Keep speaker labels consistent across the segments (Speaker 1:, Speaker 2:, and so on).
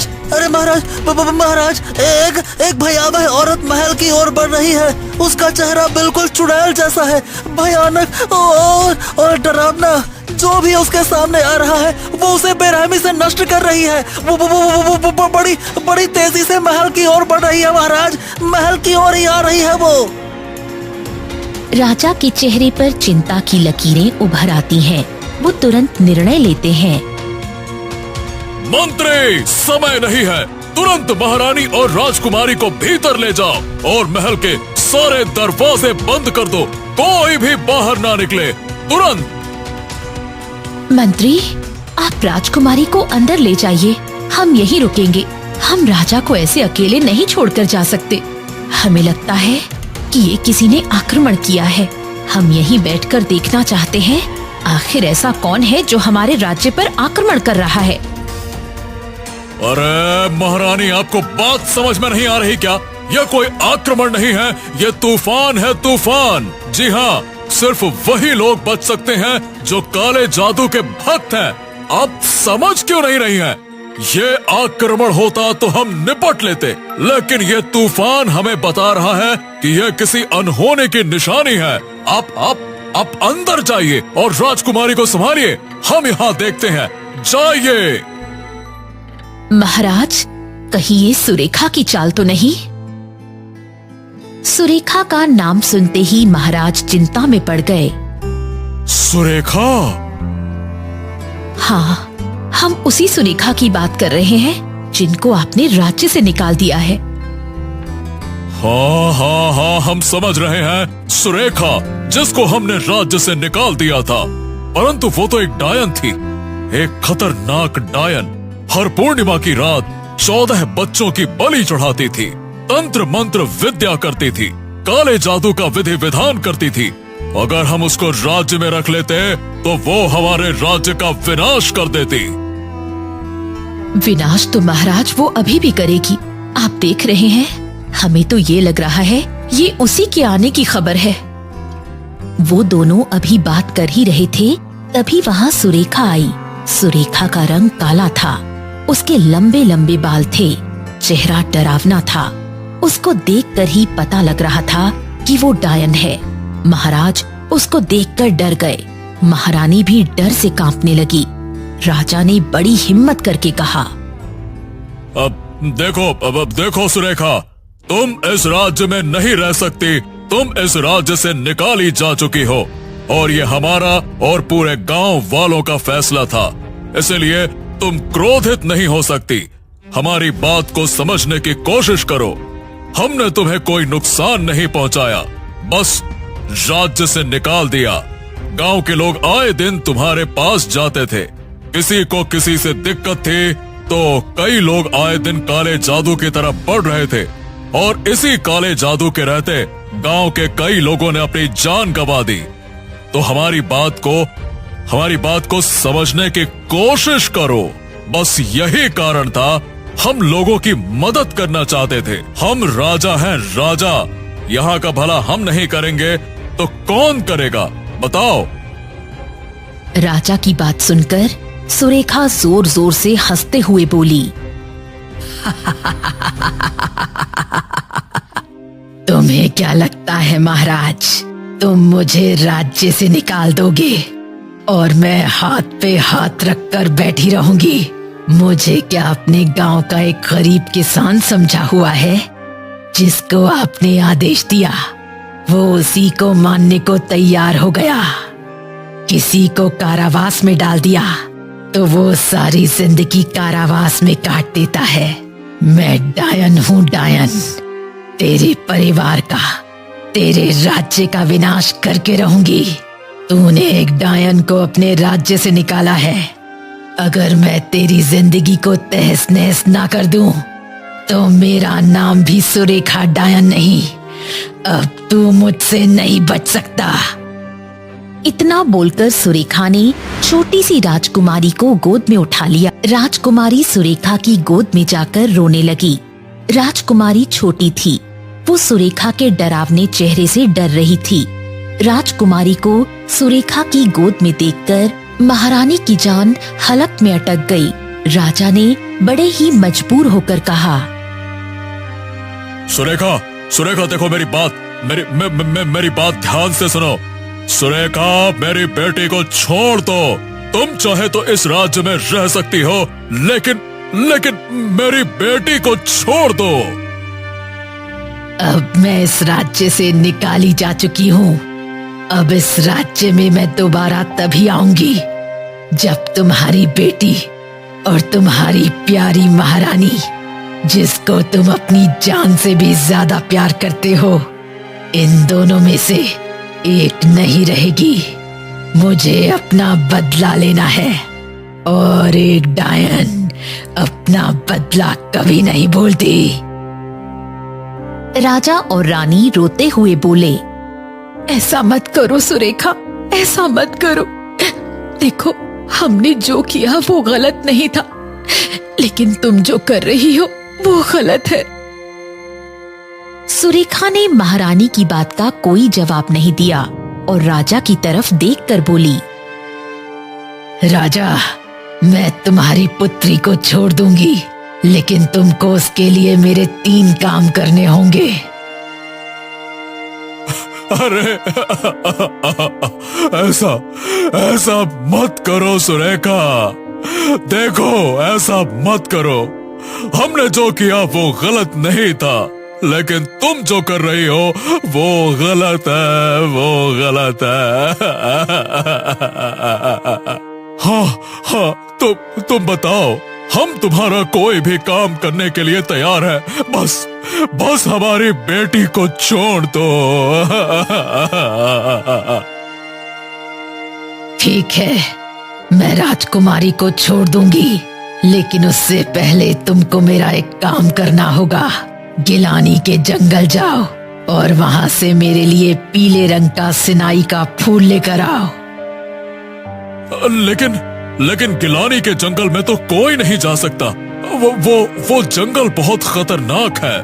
Speaker 1: महाराज, अरे महाराज, महाराज, एक भयावह औरत महल की ओर बढ़ रही है। उसका चेहरा बिल्कुल चुड़ैल जैसा है, भयानक और डरावना। जो भी उसके सामने आ रहा है वो उसे बेरहमी से नष्ट कर रही है। वो बड़ी तेजी से महल की ओर बढ़ रही है महाराज, महल की ओर ही आ रही है वो।
Speaker 2: राजा के चेहरे पर चिंता की लकीरें उभर आती हैं। वो तुरंत निर्णय लेते हैं।
Speaker 3: मंत्री, समय नहीं है, तुरंत महारानी और राजकुमारी को भीतर ले जाओ और महल के सारे दरवाजे बंद कर दो, कोई भी बाहर ना निकले, तुरंत।
Speaker 2: मंत्री, आप राजकुमारी को अंदर ले जाइए, हम यहीं रुकेंगे। हम राजा को ऐसे अकेले नहीं छोड़कर जा सकते। हमें लगता है कि ये किसी ने आक्रमण किया है। हम यहीं बैठकर देखना चाहते हैं आखिर ऐसा कौन है जो हमारे राज्य पर आक्रमण कर रहा है।
Speaker 3: अरे महारानी, आपको बात समझ में नहीं आ रही क्या? यह कोई आक्रमण नहीं है, ये तूफान है, तूफान। जी हाँ, सिर्फ वही लोग बच सकते हैं जो काले जादू के भक्त हैं। आप समझ क्यों नहीं रही हैं? ये आक्रमण होता तो हम निपट लेते, लेकिन ये तूफान हमें बता रहा है कि यह किसी अनहोनी की निशानी है। आप अंदर जाइए और राजकुमारी को संभालिए, हम यहाँ देखते हैं, जाइए।
Speaker 2: महाराज, कहीं ये सुरेखा की चाल तो नहीं? सुरेखा का नाम सुनते ही महाराज चिंता में पड़ गए।
Speaker 3: सुरेखा?
Speaker 2: हाँ, हम उसी सुरेखा की बात कर रहे हैं जिनको आपने राज्य से निकाल दिया है।
Speaker 3: हाँ, हम समझ रहे हैं। सुरेखा, जिसको हमने राज्य से निकाल दिया था, परंतु वो तो एक डायन थी, एक खतरनाक डायन। हर पूर्णिमा की रात 14 बच्चों की बलि चढ़ाती थी, तंत्र मंत्र विद्या करती थी, काले जादू का विधि विधान करती थी। अगर हम उसको राज्य में रख लेते तो वो हमारे राज्य का विनाश कर देती।
Speaker 2: विनाश तो महाराज वो अभी भी करेगी, आप देख रहे हैं। हमें तो ये लग रहा है ये उसी के आने की खबर है। वो दोनों अभी बात कर ही रहे थे, तभी वहाँ सुरेखा आई। सुरेखा का रंग काला था, उसके लंबे लंबे बाल थे, चेहरा डरावना था। उसको देखकर ही पता लग रहा था कि वो डायन है। महाराज उसको देखकर डर गए। महारानी भी डर से कांपने लगी। राजा ने बड़ी हिम्मत करके कहा,
Speaker 3: अब देखो सुरेखा, तुम इस राज्य में नहीं रह सकती। तुम इस राज्य से निकाली जा चुकी हो और ये हमारा और पूरे गांव वालों का फैसला था, इसलिए तुम क्रोधित नहीं हो सकती। हमारी बात को समझने की कोशिश करो। हमने तुम्हें कोई नुकसान नहीं पहुंचाया, बस राज्य से निकाल दिया। गांव के लोग आए दिन तुम्हारे पास जाते थे, किसी को किसी से दिक्कत थी तो कई लोग आए दिन काले जादू की तरफ बढ़ रहे थे और इसी काले जादू के रहते गांव के कई लोगों ने अपनी जान गंवा दी। तो हमारी बात को समझने की कोशिश करो। बस यही कारण था, हम लोगों की मदद करना चाहते थे। हम राजा हैं, राजा। यहाँ का भला हम नहीं करेंगे तो कौन करेगा, बताओ।
Speaker 2: राजा की बात सुनकर सुरेखा जोर जोर से हंसते हुए बोली, तुम्हें क्या लगता है महाराज, तुम मुझे राज्य से निकाल दोगे और मैं हाथ पे हाथ रखकर बैठी रहूंगी? मुझे क्या अपने गांव का एक गरीब किसान समझा हुआ है? जिसको आपने आदेश दिया वो उसी को मानने को तैयार हो गया। किसी को कारावास में डाल दिया तो वो सारी जिंदगी कारावास में काट देता है। मैं डायन हूँ, डायन। तेरे परिवार का, तेरे राज्य का विनाश करके रहूंगी। तूने एक डायन को अपने राज्य से निकाला है। अगर मैं तेरी जिंदगी को तहस नहस ना कर दूं तो मेरा नाम भी सुरेखा डायन नहीं। अब तू मुझसे नहीं बच सकता। इतना बोलकर सुरेखा ने छोटी सी राजकुमारी को गोद में उठा लिया। राजकुमारी सुरेखा की गोद में जाकर रोने लगी। राजकुमारी छोटी थी, वो सुरेखा के डरावने चेहरे से डर रही थी। राजकुमारी को सुरेखा की गोद में देखकर महारानी की जान हलक में अटक गई।
Speaker 4: राजा ने बड़े ही मजबूर होकर कहा।
Speaker 3: सुरेखा, सुरेखा देखो मेरी बात, मेरी बात ध्यान से सुनो। सुरेखा, मेरी बेटी को छोड़ दो। तुम चाहे तो इस राज्य में रह सकती हो, लेकिन मेरी बेटी को छोड़ दो।
Speaker 2: अब मैं इस राज्य से निकाली जा चुकी हूँ। अब इस राज्य में मैं दोबारा तभी आऊंगी जब तुम्हारी बेटी और तुम्हारी प्यारी महारानी, जिसको तुम अपनी जान से भी ज्यादा प्यार करते हो, इन दोनों में से एक नहीं रहेगी। मुझे अपना बदला लेना है, और एक डायन अपना बदला कभी नहीं भूलती।
Speaker 4: राजा और रानी रोते हुए बोले।
Speaker 2: ऐसा मत करो सुरेखा, ऐसा मत करो। देखो, हमने जो किया वो गलत नहीं था, लेकिन तुम जो कर रही हो वो गलत है।
Speaker 4: सुरेखा ने महारानी की बात का कोई जवाब नहीं दिया और राजा की तरफ देखकर बोली।
Speaker 2: राजा, मैं तुम्हारी पुत्री को छोड़ दूंगी, लेकिन तुमको उसके लिए मेरे 3 काम करने होंगे।
Speaker 3: अरे ऐसा मत करो सुरेखा। देखो, ऐसा मत करो। हमने जो किया वो गलत नहीं था, लेकिन तुम जो कर रही हो वो गलत है, वो गलत है। हाँ, तुम बताओ, हम तुम्हारा कोई भी काम करने के लिए तैयार है। बस हमारी बेटी को छोड़ दो।
Speaker 2: ठीक है, मैं राजकुमारी को छोड़ दूंगी, लेकिन उससे पहले तुमको मेरा एक काम करना होगा। गिलानी के जंगल जाओ और वहां से मेरे लिए पीले रंग का सिनाई का फूल लेकर आओ।
Speaker 3: लेकिन गिलानी के जंगल में तो कोई नहीं जा सकता। वो जंगल बहुत खतरनाक है।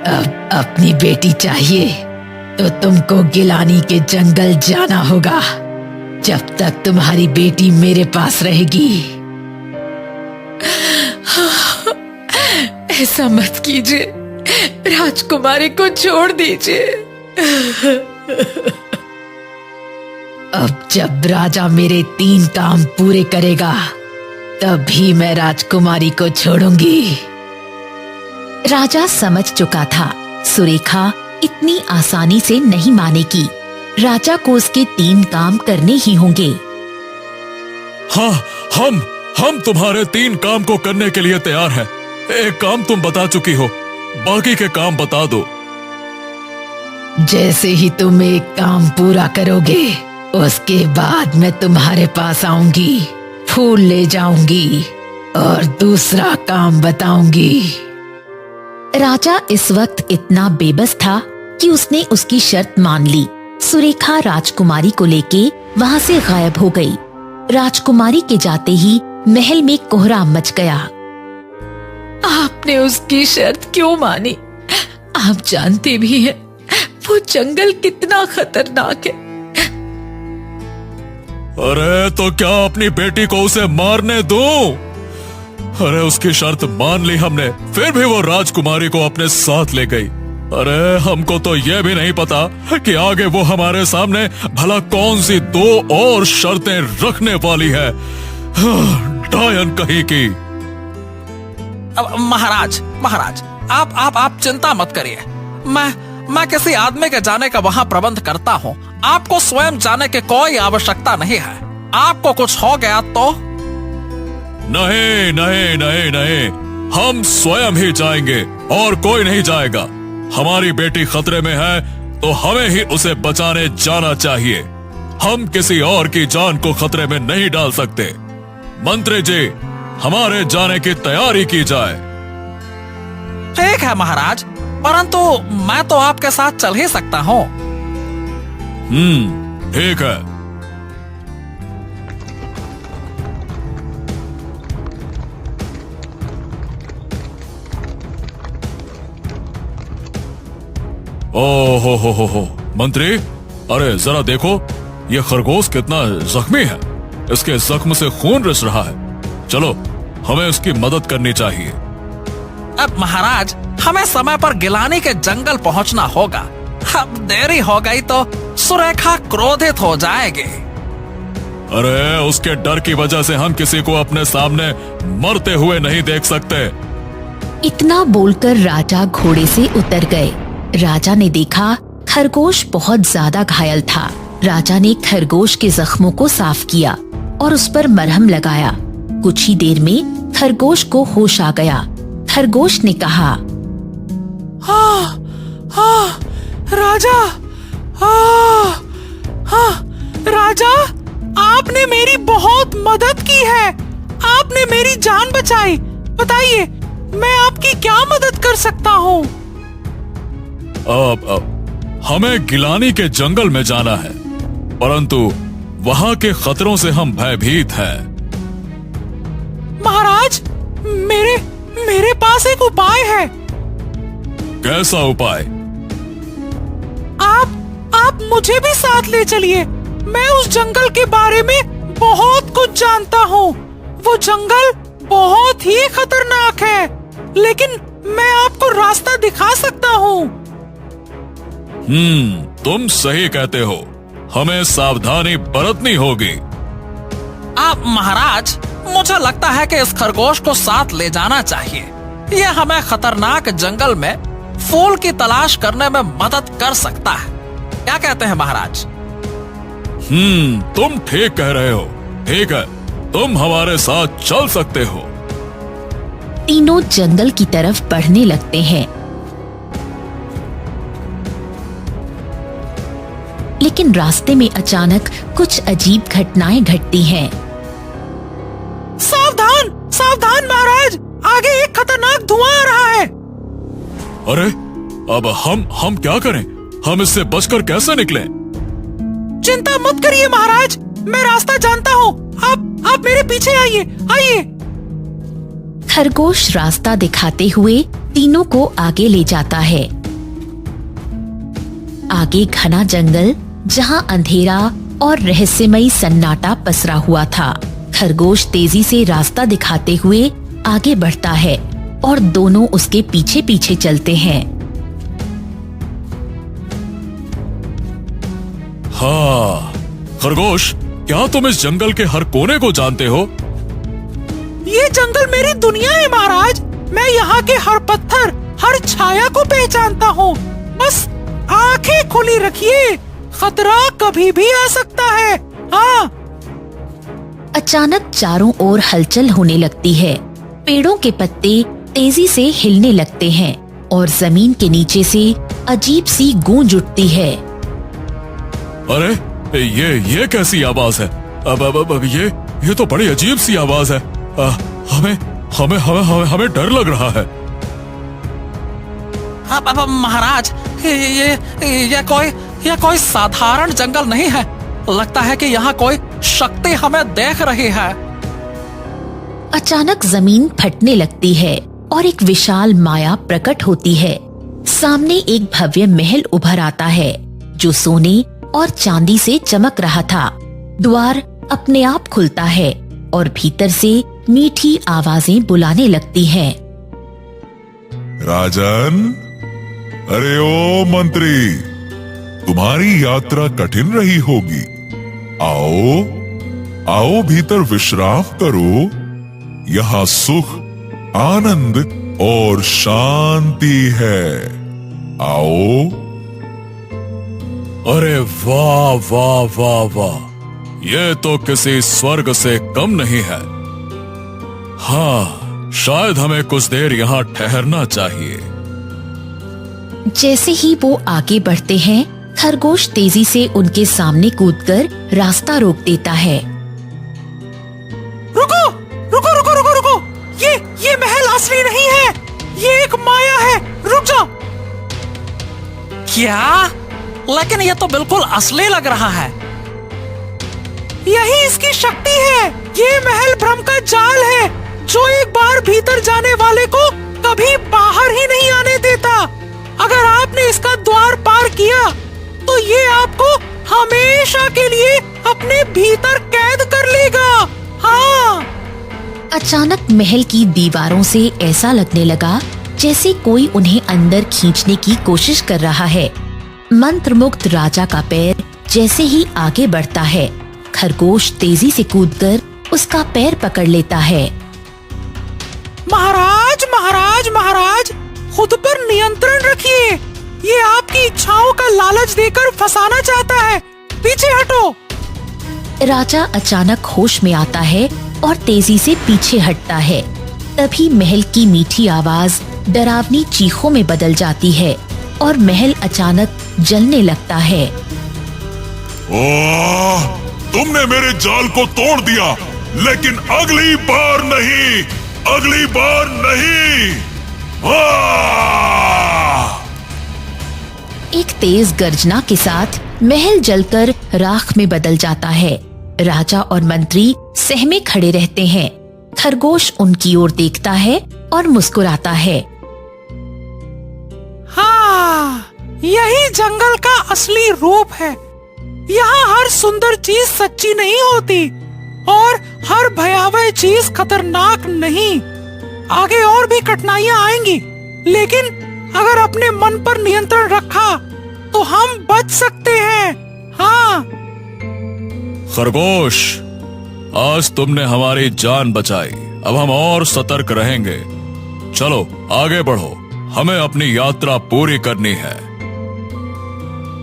Speaker 2: अब अपनी बेटी चाहिए तो तुमको गिलानी के जंगल जाना होगा, जब तक तुम्हारी बेटी मेरे पास रहेगी। ऐसा मत कीजिए, राजकुमारी को छोड़ दीजिए। अब जब राजा मेरे 3 काम पूरे करेगा, तभी मैं राजकुमारी को छोड़ूंगी।
Speaker 4: राजा समझ चुका था सुरेखा इतनी आसानी से नहीं मानेगी। राजा को उसके 3 काम करने ही होंगे।
Speaker 3: हाँ, हम तुम्हारे 3 काम को करने के लिए तैयार हैं। एक काम तुम बता चुकी हो, बाकी के काम बता दो।
Speaker 2: जैसे ही तुम एक काम पूरा करोगे, उसके बाद मैं तुम्हारे पास आऊंगी, फूल ले जाऊंगी और दूसरा काम बताऊंगी।
Speaker 4: राजा इस वक्त इतना बेबस था कि उसने उसकी शर्त मान ली। सुरेखा राजकुमारी को लेके वहां से गायब हो गई। राजकुमारी के जाते ही महल में कोहराम मच गया।
Speaker 2: आपने उसकी शर्त क्यों मानी? आप जानते भी हैं वो जंगल कितना खतरनाक है।
Speaker 3: अरे तो क्या अपनी बेटी को उसे मारने दूं? अरे उसकी शर्त मान ली हमने, फिर भी वो राजकुमारी को अपने साथ ले गई। अरे हमको तो यह भी नहीं पता कि आगे वो हमारे सामने भला कौन सी 2 और शर्तें रखने वाली है। डायन कहीं की।
Speaker 5: महाराज, आप चिंता मत करिए। मैं किसी आदमी के जाने का वहां प्रबंध करता हूँ। आपको स्वयं जाने की कोई आवश्यकता नहीं है। आपको कुछ हो गया तो?
Speaker 3: नहीं, हम स्वयं ही जाएंगे और कोई नहीं जाएगा। हमारी बेटी खतरे में है तो हमें ही उसे बचाने जाना चाहिए। हम किसी और की जान को खतरे में नहीं डाल सकते। मंत्री जी, हमारे जाने की तैयारी की जाए।
Speaker 5: ठीक है महाराज, परंतु मैं तो आपके साथ चल ही सकता हूँ।
Speaker 3: ठीक है। हो मंत्री, अरे जरा देखो, ये खरगोश कितना जख्मी है। इसके जख्म से खून रिस रहा है। चलो, हमें उसकी मदद करनी चाहिए।
Speaker 5: अब महाराज, हमें समय पर गिलानी के जंगल पहुंचना होगा। अब देरी हो गई तो सुरेखा क्रोधित हो जाएगी।
Speaker 3: अरे, उसके डर की वजह से हम किसी को अपने सामने मरते हुए नहीं देख सकते।
Speaker 4: इतना बोलकर राजा घोड़े से उतर गए। राजा ने देखा खरगोश बहुत ज्यादा घायल था। राजा ने खरगोश के जख्मों को साफ किया और उस पर मरहम लगाया। कुछ ही देर में खरगोश को होश आ गया। खरगोश ने कहा,
Speaker 5: हाँ, हाँ, राजा, राजा, आपने मेरी बहुत मदद की है। आपने मेरी जान बचाई। बताइए, मैं आपकी क्या मदद कर सकता हूँ?
Speaker 3: हमें गिलानी के जंगल में जाना है, परंतु वहाँ के खतरों से हम भयभीत हैं।
Speaker 5: महाराज, मेरे पास एक उपाय है।
Speaker 3: कैसा उपाय?
Speaker 5: आप मुझे भी साथ ले चलिए। मैं उस जंगल के बारे में बहुत कुछ जानता हूँ। वो जंगल बहुत ही खतरनाक है, लेकिन मैं आपको रास्ता दिखा सकता हूँ।
Speaker 3: तुम सही कहते हो। हमें सावधानी बरतनी होगी।
Speaker 5: आप महाराज, मुझे लगता है कि इस खरगोश को साथ ले जाना चाहिए। यह हमें खतरनाक जंगल में फूल की तलाश करने में मदद कर सकता है। क्या कहते हैं महाराज?
Speaker 3: तुम ठीक कह रहे हो। ठीक है, तुम हमारे साथ चल सकते हो।
Speaker 4: तीनों जंगल की तरफ बढ़ने लगते हैं, लेकिन रास्ते में अचानक कुछ अजीब घटनाएं घटती हैं।
Speaker 5: सावधान, सावधान महाराज, आगे एक खतरनाक धुआं आ रहा है।
Speaker 3: अरे, अब हम क्या करें? हम इससे बचकर कैसे निकलें?
Speaker 5: चिंता मत करिए महाराज, मैं रास्ता जानता हूँ। आप मेरे पीछे आइए।
Speaker 4: खरगोश रास्ता दिखाते हुए तीनों को आगे ले जाता है। आगे घना जंगल, जहाँ अंधेरा और रहस्यमयी सन्नाटा पसरा हुआ था। खरगोश तेजी से रास्ता दिखाते हुए आगे बढ़ता है और दोनों उसके पीछे पीछे चलते हैं।
Speaker 3: हाँ, खरगोश, क्या तुम इस जंगल के हर कोने को जानते हो?
Speaker 5: ये जंगल मेरी दुनिया है महाराज। मैं यहाँ के हर पत्थर, हर छाया को पहचानता हूँ। बस आंखें खुली रखिए, खतरा कभी भी आ सकता है। हाँ।
Speaker 4: अचानक चारों ओर हलचल होने लगती है। पेड़ों के पत्ते तेजी से हिलने लगते हैं और जमीन के नीचे से अजीब सी गूंज उठती है।
Speaker 3: अरे, ये कैसी आवाज है? अब ये तो बड़ी अजीब सी आवाज है। हमें डर लग रहा है।
Speaker 5: अब महाराज, ये कोई साधारण जंगल नहीं है। लगता है कि यहाँ कोई शक्ति हमें देख रही है।
Speaker 4: अचानक जमीन फटने लगती है और एक विशाल माया प्रकट होती है। सामने एक भव्य महल उभर आता है जो सोने और चांदी से चमक रहा था। द्वार अपने आप खुलता है और भीतर से मीठी आवाजें बुलाने लगती हैं।
Speaker 6: राजन, अरे ओ मंत्री, तुम्हारी यात्रा कठिन रही होगी। आओ भीतर विश्राम करो। यहाँ सुख, आनंद और शांति है। आओ।
Speaker 3: अरे वाह वाह वाह वाह, ये तो किसी स्वर्ग से कम नहीं है। हाँ, शायद हमें कुछ देर यहाँ ठहरना चाहिए।
Speaker 4: जैसे ही वो आगे बढ़ते हैं, खरगोश तेजी से उनके सामने कूदकर रास्ता रोक देता है।
Speaker 5: रुको, रुको, रुको, रुको, रुको। ये महल असली नहीं है। ये एक माया है। रुक जाओ। क्या? लेकिन ये तो बिल्कुल असली लग रहा है। यही इसकी शक्ति है। ये महल भ्रम का जाल है जो एक बार भीतर जाने वाले को कभी बाहर ही नहीं आने देता। अगर आपने इसका द्वार पार किया तो ये आपको हमेशा के लिए अपने भीतर कैद कर लेगा। हाँ।
Speaker 4: अचानक महल की दीवारों से ऐसा लगने लगा जैसे कोई उन्हें अंदर खींचने की कोशिश कर रहा है। मंत्रमुग्ध राजा का पैर जैसे ही आगे बढ़ता है, खरगोश तेजी से कूदकर उसका पैर पकड़ लेता है।
Speaker 5: महाराज महाराज महाराज, खुद पर नियंत्रण रखिए। ये आपकी इच्छाओं का लालच देकर फंसाना चाहता है। पीछे हटो।
Speaker 4: राजा अचानक होश में आता है और तेजी से पीछे हटता है। तभी महल की मीठी आवाज डरावनी चीखों में बदल जाती है और महल अचानक जलने लगता है।
Speaker 6: ओह, तुमने मेरे जाल को तोड़ दिया, लेकिन अगली बार नहीं, अगली बार नहीं।
Speaker 4: एक तेज गर्जना के साथ महल जलकर राख में बदल जाता है। राजा और मंत्री सहमे खड़े रहते हैं। खरगोश उनकी ओर देखता है और मुस्कुराता है।
Speaker 5: हाँ, यही जंगल का असली रूप है। यहाँ हर सुंदर चीज सच्ची नहीं होती और हर भयावह चीज खतरनाक नहीं। आगे और भी कठिनाइयाँ आएंगी, लेकिन अगर अपने मन पर नियंत्रण रखा तो हम बच सकते हैं। हाँ
Speaker 3: खरगोश, आज तुमने हमारी जान बचाई। अब हम और सतर्क रहेंगे। चलो आगे बढ़ो, हमें अपनी यात्रा पूरी करनी है।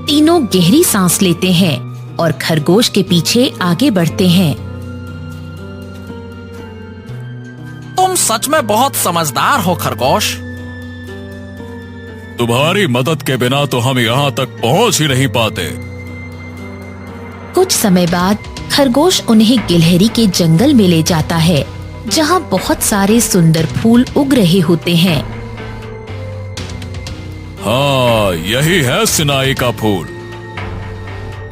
Speaker 4: तीनों गहरी सांस लेते हैं और खरगोश के पीछे आगे बढ़ते हैं।
Speaker 5: तुम सच में बहुत समझदार हो खरगोश।
Speaker 3: तुम्हारी मदद के बिना तो हम यहाँ तक पहुँच ही नहीं पाते।
Speaker 4: कुछ समय बाद खरगोश उन्हें गिलहरी के जंगल में ले जाता है, जहाँ बहुत सारे सुंदर फूल उग रहे होते हैं।
Speaker 3: हाँ, यही है सिनाई का फूल।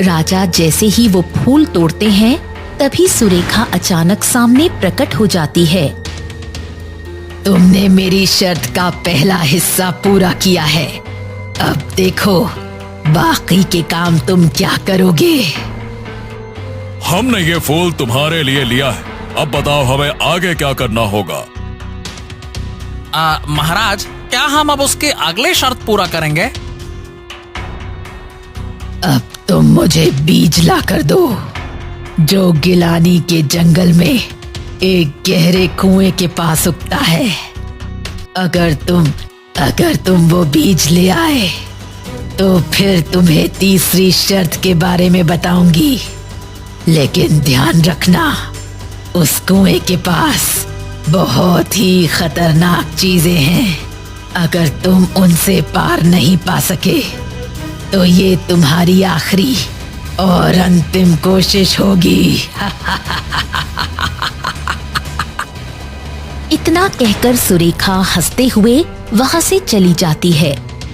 Speaker 4: राजा जैसे ही वो फूल तोड़ते हैं, तभी सुरेखा अचानक सामने प्रकट हो जाती है।
Speaker 2: तुमने मेरी शर्त का पहला हिस्सा पूरा किया है। अब देखो बाकी के काम तुम क्या करोगे।
Speaker 3: हमने ये फूल तुम्हारे लिए लिया है, अब बताओ हमें आगे क्या करना होगा।
Speaker 5: महाराज, क्या हम अब उसकी अगली शर्त पूरा करेंगे?
Speaker 2: अब तुम मुझे बीज ला कर दो, जो गिलानी के जंगल में एक गहरे कुएं के पास उगता है। अगर तुम वो बीज ले आए तो फिर तुम्हें तीसरी शर्त के बारे में बताऊंगी। लेकिन ध्यान रखना, उस कुएं के पास बहुत ही खतरनाक चीजें हैं। अगर तुम उनसे पार नहीं पा सके तो ये तुम्हारी आखिरी और अंतिम कोशिश होगी।
Speaker 4: इतना कहकर सुरेखा हंसते हुए वहाँ से चली जाती है।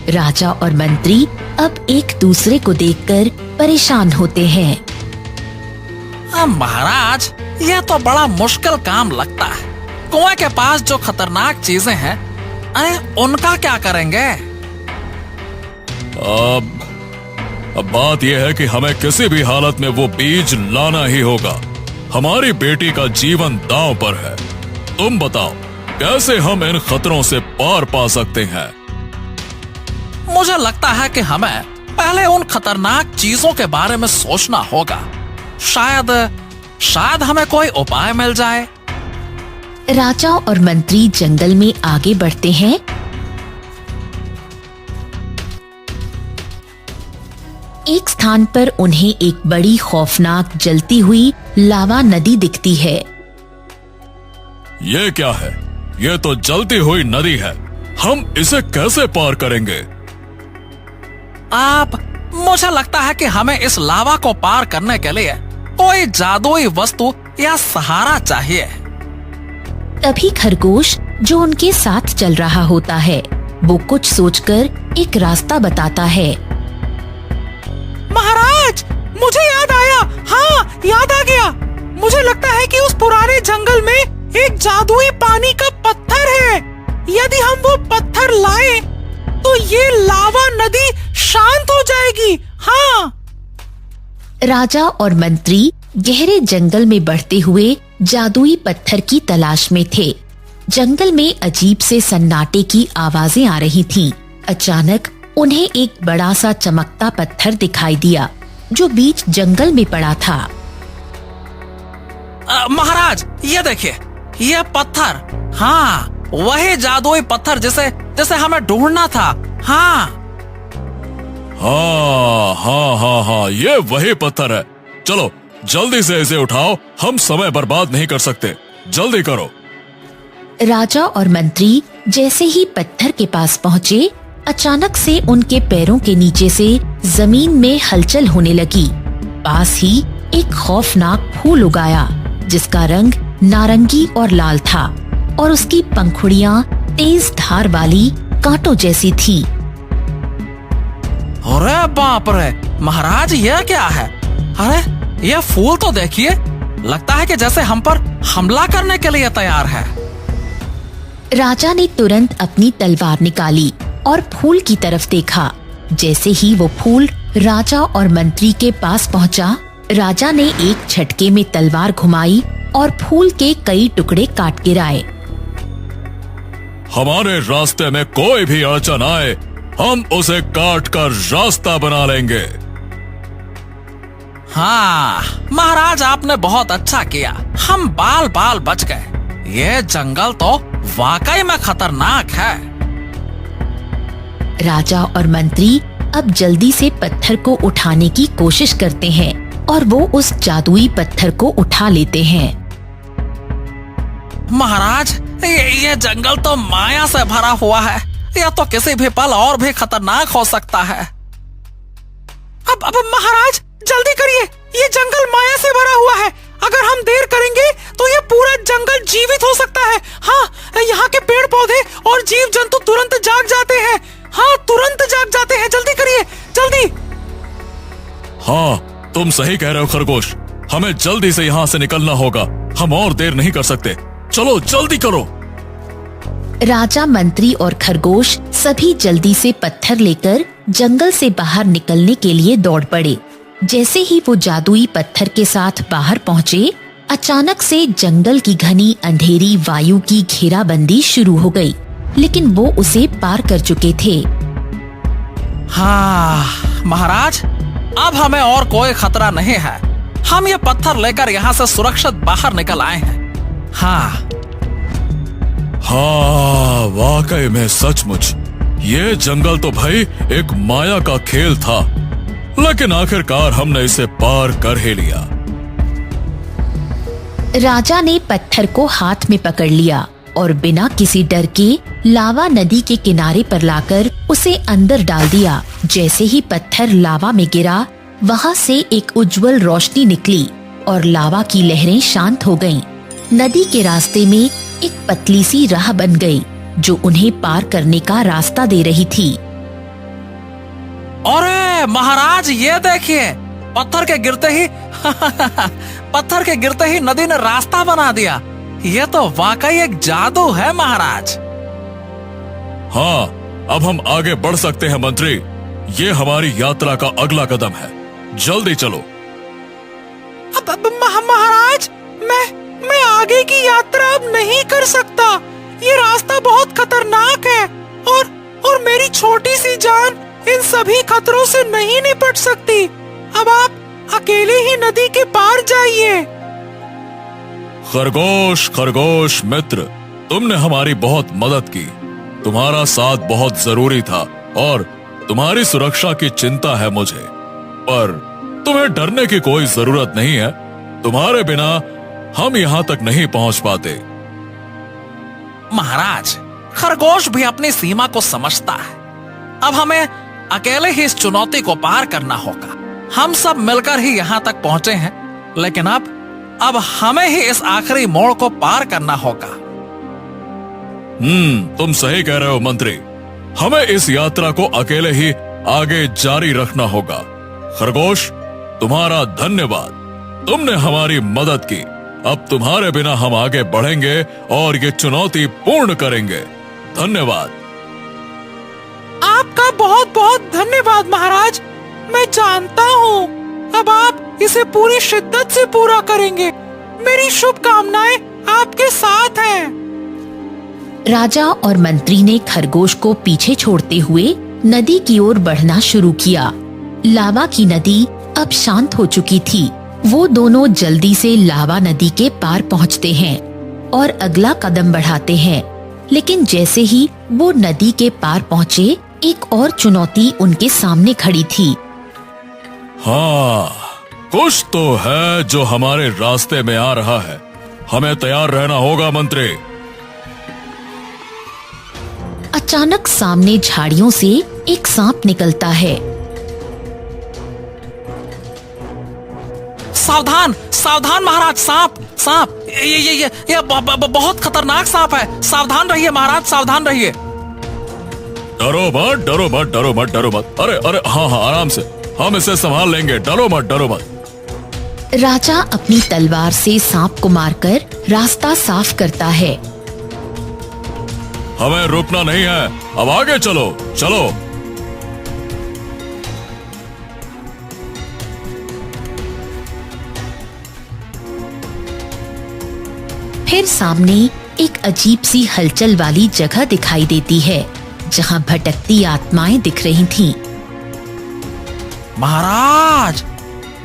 Speaker 4: राजा और मंत्री अब एक दूसरे को देखकर परेशान होते हैं।
Speaker 5: महाराज, यह तो बड़ा मुश्किल काम लगता है। कुएं के पास जो खतरनाक चीजें हैं, अरे उनका क्या करेंगे?
Speaker 3: अब बात यह है कि हमें किसी भी हालत में वो बीज लाना ही होगा। हमारी बेटी का जीवन दांव पर है। तुम बताओ कैसे हम इन खतरों से पार पा सकते हैं?
Speaker 5: मुझे लगता है कि हमें पहले उन खतरनाक चीजों के बारे में सोचना होगा। शायद हमें कोई उपाय मिल जाए।
Speaker 4: राजा और मंत्री जंगल में आगे बढ़ते हैं। एक स्थान पर उन्हें एक बड़ी खौफनाक जलती हुई लावा नदी दिखती है।
Speaker 3: ये क्या है? ये तो जलती हुई नदी है। हम इसे कैसे पार करेंगे?
Speaker 5: मुझे लगता है कि हमें इस लावा को पार करने के लिए कोई जादुई वस्तु या सहारा चाहिए।
Speaker 4: तभी खरगोश, जो उनके साथ चल रहा होता है, वो कुछ सोचकर एक रास्ता बताता है।
Speaker 5: महाराज, मुझे याद आया। हाँ, याद आ गया। मुझे लगता है कि उस पुराने जंगल में एक जादुई पानी का पत्थर है। यदि हम वो पत्थर लाएं, तो ये लावा नदी शांत हो जाएगी। हाँ।
Speaker 4: राजा और मंत्री गहरे जंगल में बढ़ते हुए जादुई पत्थर की तलाश में थे। जंगल में अजीब से सन्नाटे की आवाजें आ रही थीं। अचानक उन्हें एक बड़ा सा चमकता पत्थर दिखाई दिया जो बीच जंगल में पड़ा था।
Speaker 5: महाराज ये देखिए, ये पत्थर, हाँ वही जादुई पत्थर जिसे जिसे हमें ढूंढना था। हाँ
Speaker 3: हाँ हाँ हाँ हाँ, ये वही पत्थर है। चलो जल्दी से इसे उठाओ, हम समय बर्बाद नहीं कर सकते, जल्दी करो।
Speaker 4: राजा और मंत्री जैसे ही पत्थर के पास पहुँचे, अचानक से उनके पैरों के नीचे से जमीन में हलचल होने लगी। पास ही एक खौफनाक फूल उगाया जिसका रंग नारंगी और लाल था और उसकी पंखुड़ियां तेज धार वाली कांटों जैसी थी।
Speaker 5: अरे बाप रे महाराज, ये क्या है? अरे ये फूल तो देखिए, लगता है कि जैसे हम पर हमला करने के लिए तैयार है।
Speaker 4: राजा ने तुरंत अपनी तलवार निकाली और फूल की तरफ देखा। जैसे ही वो फूल राजा और मंत्री के पास पहुंचा, राजा ने एक झटके में तलवार घुमाई और फूल के कई टुकड़े काट गिराए।
Speaker 3: हमारे रास्ते में कोई भी अड़चन आए, हम उसे काट कर रास्ता बना लेंगे।
Speaker 5: हाँ महाराज, आपने बहुत अच्छा किया, हम बाल बाल बच गए। ये जंगल तो वाकई में खतरनाक है।
Speaker 4: राजा और मंत्री अब जल्दी से पत्थर को उठाने की कोशिश करते हैं और वो उस जादुई पत्थर को उठा लेते हैं।
Speaker 5: महाराज ये जंगल तो माया से भरा हुआ है, यह तो किसी भी पल और भी खतरनाक हो सकता है। अब महाराज जल्दी करिए, ये जंगल माया से भरा हुआ है। अगर हम देर करेंगे तो ये पूरा जंगल जीवित हो सकता है। हाँ, यहाँ के पेड़ पौधे और जीव जंतु तुरंत जाग जाते हैं। हाँ, तुरंत जाग जाते हैं, जल्दी करिए, जल्दी।
Speaker 3: हाँ तुम सही कह रहे हो खरगोश, हमें जल्दी से यहाँ से निकलना होगा, हम और देर नहीं कर सकते, चलो जल्दी करो।
Speaker 4: राजा, मंत्री और खरगोश सभी जल्दी से पत्थर लेकर जंगल से बाहर निकलने के लिए दौड़ पड़े। जैसे ही वो जादुई पत्थर के साथ बाहर पहुँचे, अचानक से जंगल की घनी अंधेरी वायु की घेराबंदी शुरू हो गई, लेकिन वो उसे पार कर चुके थे।
Speaker 5: हाँ महाराज, अब हमें और कोई खतरा नहीं है। हम ये पत्थर लेकर यहाँ से सुरक्षित बाहर निकल आए हैं। हाँ
Speaker 3: हाँ वाकई में सचमुच ये जंगल तो भाई एक माया का खेल था, लेकिन आखिरकार हमने इसे पार कर ही लिया।
Speaker 4: राजा ने पत्थर को हाथ में पकड़ लिया और बिना किसी डर के लावा नदी के किनारे पर लाकर उसे अंदर डाल दिया। जैसे ही पत्थर लावा में गिरा, वहाँ से एक उज्जवल रोशनी निकली और लावा की लहरें शांत हो गईं। नदी के रास्ते में एक पतली सी राह बन गई जो उन्हें पार करने का रास्ता दे रही थी।
Speaker 5: अरे महाराज ये देखिए, पत्थर के गिरते ही नदी ने रास्ता बना दिया। ये तो वाकई एक जादू है महाराज।
Speaker 3: हाँ अब हम आगे बढ़ सकते हैं मंत्री, ये हमारी यात्रा का अगला कदम है, जल्दी चलो।
Speaker 5: अब महाराज, मैं आगे की यात्रा अब नहीं कर सकता, ये रास्ता बहुत खतरनाक है और मेरी छोटी सी जान इन सभी खतरों से नहीं निपट सकती। अब आप अकेले ही नदी के पार जाइए।
Speaker 3: खरगोश खरगोश मित्र, तुमने हमारी बहुत मदद की, तुम्हारा साथ बहुत जरूरी था और तुम्हारी सुरक्षा की चिंता है मुझे, पर तुम्हें डरने की कोई जरूरत नहीं है, तुम्हारे बिना हम यहाँ तक नहीं पहुँच पाते।
Speaker 5: महाराज, खरगोश भी अपनी सीमा को समझता है। अब हमें अकेले ही इस चुनौती को पार करना होगा। हम सब मिलकर ही यहाँ तक पहुँचे हैं, लेकिन अब हमें ही इस आखिरी मोड़ को पार करना होगा।
Speaker 3: तुम सही कह रहे हो मंत्री, हमें इस यात्रा को अकेले ही आगे जारी रखना होगा। खरगोश, तुम्हारा धन्यवाद, तुमने हमारी मदद की। अब तुम्हारे बिना हम आगे बढ़ेंगे और ये चुनौती पूर्ण करेंगे। धन्यवाद।
Speaker 5: आपका बहुत बहुत धन्यवाद महाराज। मैं जानता हूँ अब आप इसे पूरी शिद्दत से पूरा करेंगे। मेरी शुभकामनाएं आपके साथ हैं।
Speaker 4: राजा और मंत्री ने खरगोश को पीछे छोड़ते हुए नदी की ओर बढ़ना शुरू किया। लावा की नदी अब शांत हो चुकी थी। वो दोनों जल्दी से लावा नदी के पार पहुंचते हैं और अगला कदम बढ़ाते हैं, लेकिन जैसे ही वो नदी के पार पहुँचे, एक और चुनौती उनके सामने खड़ी थी।
Speaker 3: हाँ, कुछ तो है जो हमारे रास्ते में आ रहा है। हमें तैयार रहना होगा मंत्री।
Speaker 4: अचानक सामने झाड़ियों से एक सांप निकलता है।
Speaker 5: सावधान सावधान महाराज, सांप सांप, ये बहुत खतरनाक सांप है। सावधान रहिए महाराज, सावधान रहिए।
Speaker 3: डरो मत, डरो मत, डरो मत, डरो मत। अरे अरे, हाँ हाँ, आराम से, हम इसे संभाल लेंगे। डरो मत, डरो मत।
Speaker 4: राजा अपनी तलवार से सांप को मारकर रास्ता साफ करता है।
Speaker 3: हमें रुकना नहीं है, अब आगे चलो, चलो।
Speaker 4: फिर सामने एक अजीब सी हलचल वाली जगह दिखाई देती है, जहाँ भटकती आत्माएं दिख रही थीं।
Speaker 5: महाराज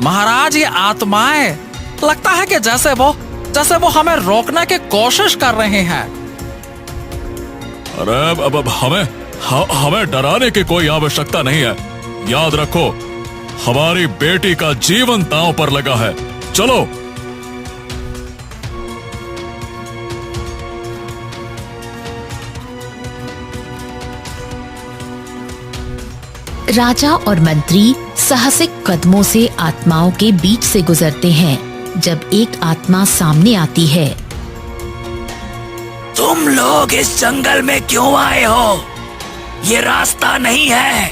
Speaker 5: महाराज, ये आत्माएं लगता है कि जैसे वो हमें रोकने की कोशिश कर रहे हैं।
Speaker 3: अरे अब हमें डराने की कोई आवश्यकता नहीं है। याद रखो, हमारी बेटी का जीवन दांव पर लगा है। चलो।
Speaker 4: राजा और मंत्री साहसिक कदमों से आत्माओं के बीच से गुजरते हैं, जब एक आत्मा सामने आती है।
Speaker 1: तुम लोग इस जंगल में क्यों आए हो? ये रास्ता नहीं है,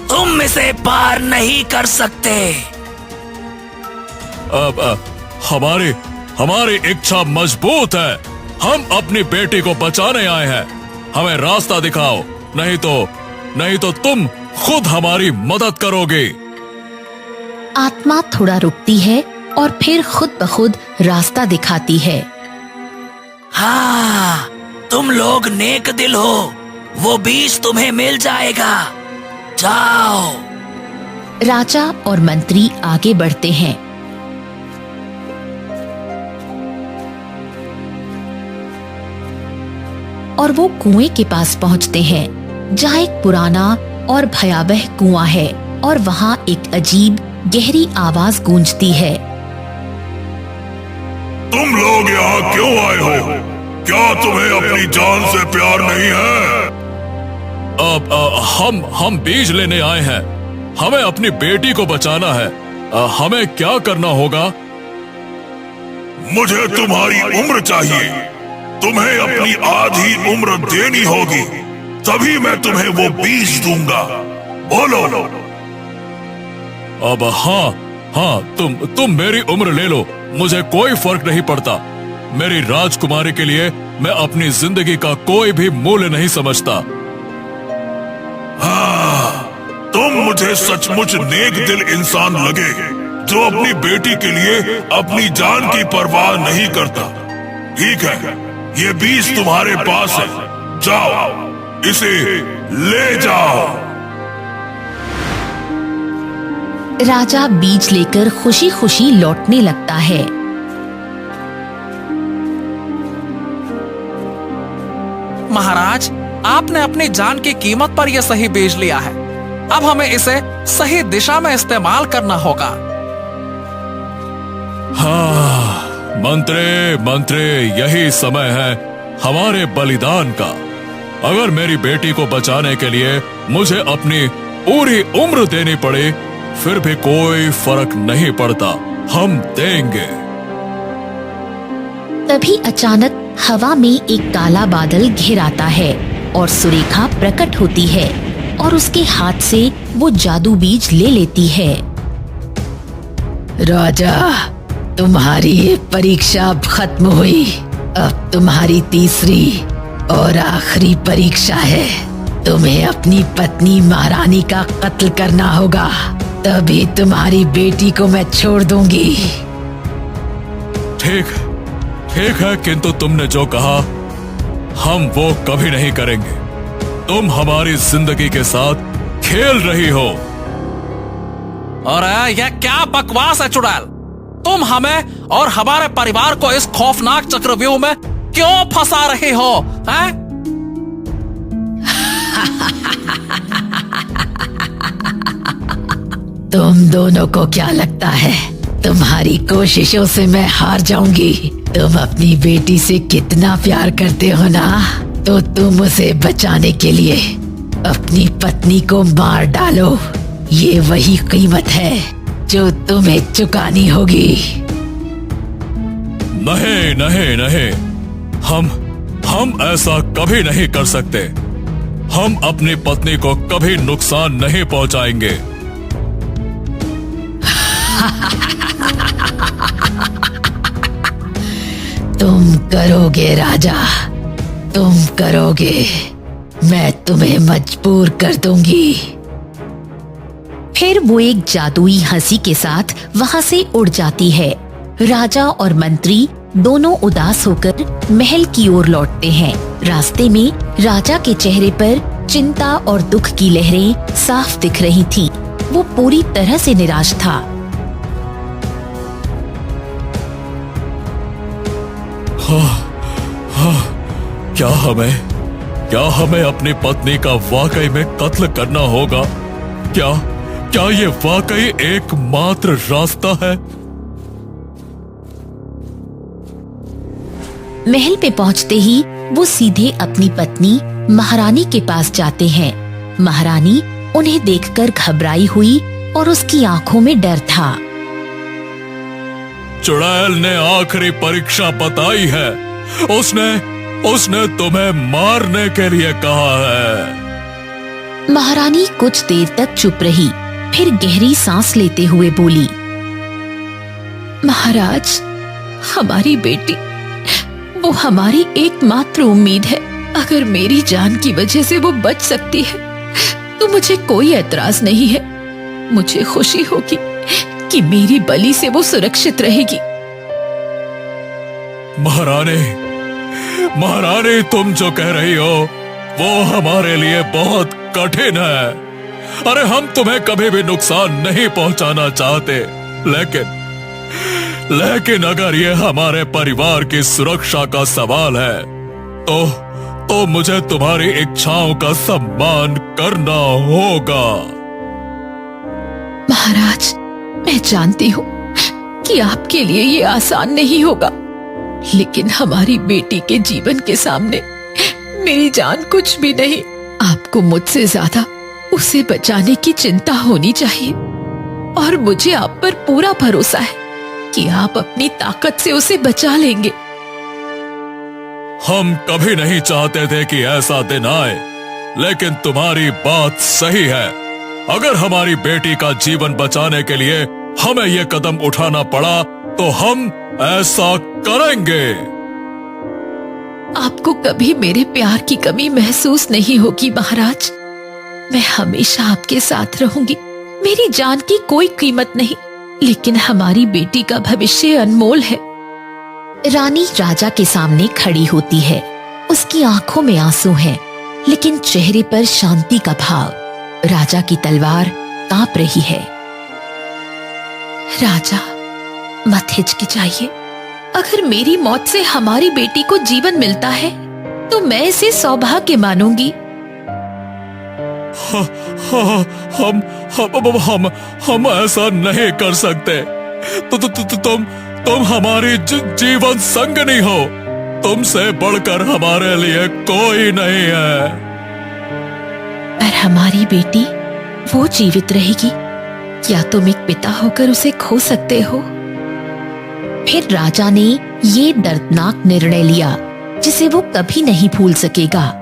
Speaker 1: तुम इसे पार नहीं कर सकते।
Speaker 3: अब हमारी इच्छा मजबूत है। हम अपनी बेटी को बचाने आए हैं। हमें रास्ता दिखाओ, नहीं तो तुम खुद हमारी मदद करोगे।
Speaker 4: आत्मा थोड़ा रुकती है और फिर खुद ब खुद रास्ता दिखाती है।
Speaker 1: हाँ, तुम लोग नेक दिल हो, वो बीज तुम्हें मिल जाएगा। जाओ।
Speaker 4: राजा और मंत्री आगे बढ़ते हैं। और वो कुएं के पास पहुंचते हैं, जहाँ एक पुराना और भयावह कुआं है और वहाँ एक अजीब गहरी आवाज गूंजती है।
Speaker 6: तुम लोग यहाँ क्यों आए हो? क्या तुम्हें अपनी जान से प्यार नहीं है?
Speaker 3: हम बीज लेने आए हैं। हमें अपनी बेटी को बचाना है। हमें क्या करना होगा?
Speaker 6: मुझे तुम्हारी उम्र चाहिए। तुम्हें अपनी आधी उम्र देनी होगी, तभी मैं तुम्हें वो बीज दूंगा। बोलो।
Speaker 3: अब हाँ, तुम मेरी उम्र ले लो, मुझे कोई फर्क नहीं पड़ता। मेरी राजकुमारी के लिए मैं अपनी जिंदगी का कोई भी मूल्य नहीं समझता।
Speaker 6: हाँ, तुम मुझे सचमुच नेक दिल इंसान लगे, जो अपनी बेटी के लिए अपनी जान की परवाह नहीं करता। ठीक है, ये बीज तुम्हारे पास है, जाओ इसे ले जाओ।
Speaker 4: राजा बीज लेकर खुशी खुशी लौटने लगता है।
Speaker 5: महाराज, आपने अपनी जान की कीमत पर यह सही बीज लिया है। अब हमें इसे सही दिशा में इस्तेमाल करना होगा।
Speaker 3: हाँ, मंत्री, यही समय है हमारे बलिदान का। अगर मेरी बेटी को बचाने के लिए मुझे अपनी पूरी उम्र देनी पड़े, फिर भी कोई फर्क नहीं पड़ता, हम देंगे।
Speaker 4: तभी अचानक हवा में एक काला बादल घिर आता है और सुरेखा प्रकट होती है और उसके हाथ से वो जादू बीज ले लेती है।
Speaker 2: राजा, तुम्हारी परीक्षा अब खत्म हुई। अब तुम्हारी तीसरी और आखिरी परीक्षा है। तुम्हें अपनी पत्नी महारानी का कत्ल करना होगा, तभी तुम्हारी बेटी को मैं छोड़ दूंगी।
Speaker 3: ठीक है, किंतु तुमने जो कहा हम वो कभी नहीं करेंगे। तुम हमारी जिंदगी के साथ खेल रही हो।
Speaker 5: और यह क्या बकवास है चुड़ैल? तुम हमें और हमारे परिवार को इस खौफनाक चक्रव्यूह में क्यों फंसा रही हो? हैं?
Speaker 2: तुम दोनों को क्या लगता है तुम्हारी कोशिशों से मैं हार जाऊंगी? तुम अपनी बेटी से कितना प्यार करते हो ना, तो तुम उसे बचाने के लिए अपनी पत्नी को मार डालो। ये वही कीमत है जो तुम्हें चुकानी होगी।
Speaker 3: नहीं नहीं नहीं, हम ऐसा कभी नहीं कर सकते। हम अपनी पत्नी को कभी नुकसान नहीं पहुंचाएंगे।
Speaker 2: तुम करोगे राजा, तुम करोगे। मैं तुम्हें मजबूर कर दूंगी।
Speaker 4: फिर वो एक जादुई हंसी के साथ वहां से उड़ जाती है। राजा और मंत्री दोनों उदास होकर महल की ओर लौटते हैं। रास्ते में राजा के चेहरे पर चिंता और दुख की लहरें साफ दिख रही थीं। वो पूरी तरह से निराश था।
Speaker 3: क्या हमें अपनी पत्नी का वाकई में कत्ल करना होगा? क्या ये वाकई एकमात्र रास्ता है?
Speaker 4: महल पे पहुंचते ही वो सीधे अपनी पत्नी महारानी के पास जाते हैं। महारानी उन्हें देखकर घबराई हुई और उसकी आंखों में डर था।
Speaker 3: चुड़ैल ने आखिरी परीक्षा बताई है। उसने तुम्हें मारने के लिए कहा है।
Speaker 4: महारानी कुछ देर तक चुप रही, फिर गहरी सांस लेते हुए बोली,
Speaker 2: महाराज, हमारी बेटी वो हमारी एकमात्र उम्मीद है। अगर मेरी जान की वजह से वो बच सकती है तो मुझे कोई एतराज नहीं है। मुझे खुशी होगी कि मेरी बलि से वो सुरक्षित रहेगी।
Speaker 3: महारानी, तुम जो कह रही हो वो हमारे लिए बहुत कठिन है। अरे हम तुम्हें कभी भी नुकसान नहीं पहुंचाना चाहते, लेकिन अगर ये हमारे परिवार की सुरक्षा का सवाल है तो मुझे तुम्हारी इच्छाओं का सम्मान करना होगा।
Speaker 2: महाराज, मैं जानती हूँ कि आपके लिए ये आसान नहीं होगा, लेकिन हमारी बेटी के जीवन के सामने मेरी जान कुछ भी नहीं। आपको मुझसे ज्यादा उसे बचाने की चिंता होनी चाहिए और मुझे आप पर पूरा भरोसा है कि आप अपनी ताकत से उसे बचा लेंगे।
Speaker 3: हम कभी नहीं चाहते थे कि ऐसा दिन आए, लेकिन तुम्हारी बात सही है। अगर हमारी बेटी का जीवन बचाने के लिए हमें ये कदम उठाना पड़ा तो हम ऐसा करेंगे।
Speaker 2: आपको कभी मेरे प्यार की कमी महसूस नहीं होगी महाराज। मैं हमेशा आपके साथ रहूंगी। मेरी जान की कोई कीमत नहीं, लेकिन हमारी बेटी का भविष्य अनमोल है।
Speaker 4: रानी राजा के सामने खड़ी होती है। उसकी आंखों में आंसू हैं, लेकिन चेहरे पर शांति का भाव। राजा की तलवार कांप रही है।
Speaker 2: राजा, मत हिचकिचाइए। अगर मेरी मौत से हमारी बेटी को जीवन मिलता है तो मैं इसे सौभाग्य मानूंगी।
Speaker 3: हम ऐसा नहीं कर सकते। तुम हमारी जीवन संगिनी हो। तुमसे बढ़कर हमारे लिए कोई नहीं है।
Speaker 2: पर हमारी बेटी वो जीवित रहेगी, क्या तुम एक पिता होकर उसे खो सकते हो?
Speaker 4: फिर राजा ने ये दर्दनाक निर्णय लिया जिसे वो कभी नहीं भूल सकेगा।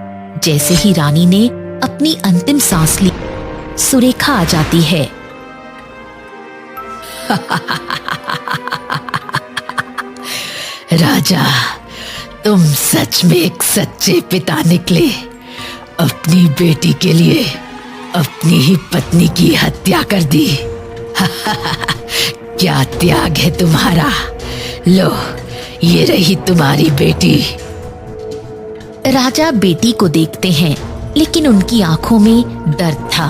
Speaker 4: जैसे ही रानी ने अपनी अंतिम सांस ली, सुरेखा आ जाती है।
Speaker 2: राजा, तुम सच में एक सच्चे पिता निकले। अपनी बेटी के लिए अपनी ही पत्नी की हत्या कर दी। क्या त्याग है तुम्हारा। लो, ये रही तुम्हारी बेटी।
Speaker 4: राजा बेटी को देखते हैं, लेकिन उनकी आंखों में दर्द था।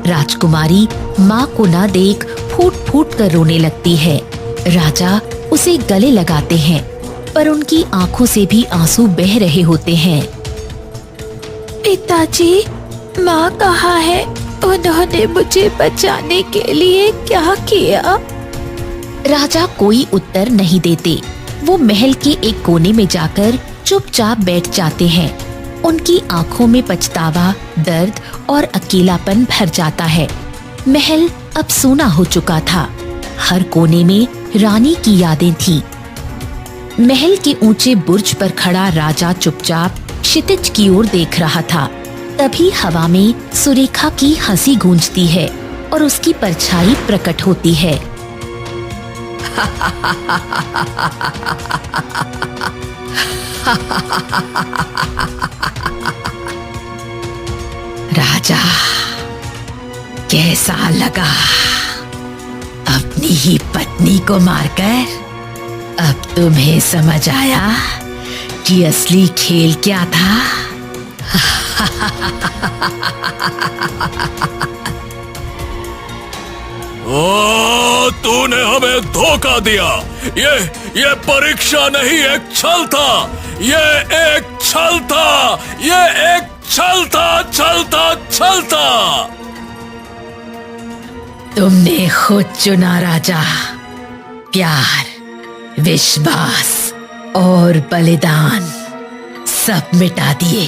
Speaker 4: राजकुमारी माँ को ना देख फूट फूट कर रोने लगती है। राजा उसे गले लगाते हैं, पर उनकी आंखों से भी आंसू बह रहे होते हैं। पिताजी, माँ कहाँ है? उन्होंने मुझे बचाने के लिए क्या किया? राजा कोई उत्तर नहीं देते। वो महल के एक कोने में जाकर चुपचाप बैठ जाते हैं। उनकी आंखों में पछतावा, दर्द और अकेलापन भर जाता है। महल अब सूना हो चुका था। हर कोने में रानी की यादें थीं। महल के ऊंचे बुर्ज पर खड़ा राजा चुपचाप क्षितिज की ओर देख रहा था। तभी हवा में सुरेखा की हंसी गूंजती है और उसकी परछाई प्रकट होती है।
Speaker 2: राजा, कैसा लगा अपनी ही पत्नी को मारकर? अब तुम्हें समझ आया कि असली खेल क्या था?
Speaker 3: ओ, तूने हमें धोखा दिया। ये परीक्षा नहीं, एक छल था। ये एक छल था। ये एक छल था, छल था।
Speaker 2: तुमने खुद चुना राजा। प्यार, विश्वास और बलिदान सब मिटा दिए।